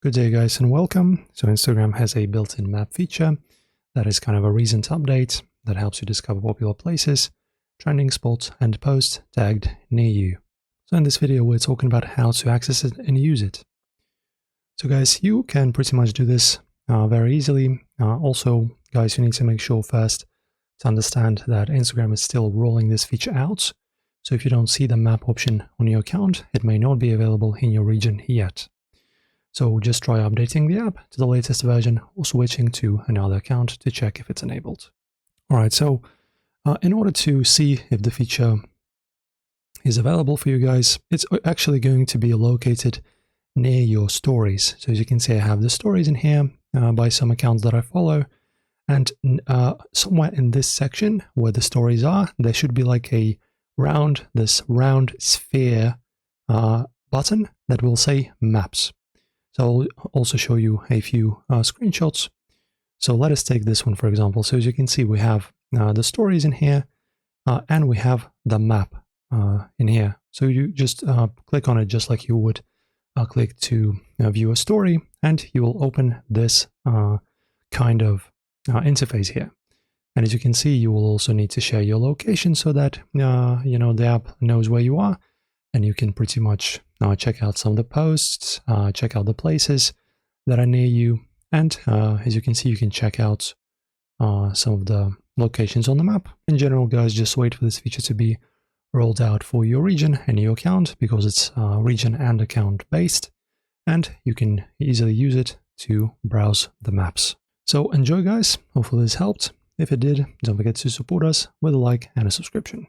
Good day guys and welcome. So Instagram has a built-in map feature that is kind of a recent update that helps you discover popular places, trending spots and posts tagged near you. So in this video we're talking about how to access it and use it. So guys, you can pretty much do this very easily. Also guys, you need to make sure first to understand that Instagram is still rolling this feature out. So if you don't see the map option on your account, it may not be available in your region yet. So just try updating the app to the latest version or switching to another account to check if it's enabled. Alright, so in order to see if the feature is available for you guys, it's actually going to be located near your stories. So as you can see, I have the stories in here by some accounts that I follow. And somewhere in this section where the stories are, there should be like this round sphere button that will say maps. So I'll also show you a few screenshots. So let us take this one, for example. So as you can see, we have the stories in here and we have the map in here. So you just click on it just like you would click to view a story, and you will open this kind of interface here. And as you can see, you will also need to share your location so that the app knows where you are, and you can pretty much check out some of the posts, check out the places that are near you, and as you can see, you can check out some of the locations on the map. In general, guys, just wait for this feature to be rolled out for your region and your account, because it's region and account based, and you can easily use it to browse the maps. So enjoy guys, hopefully this helped. If it did, don't forget to support us with a like and a subscription.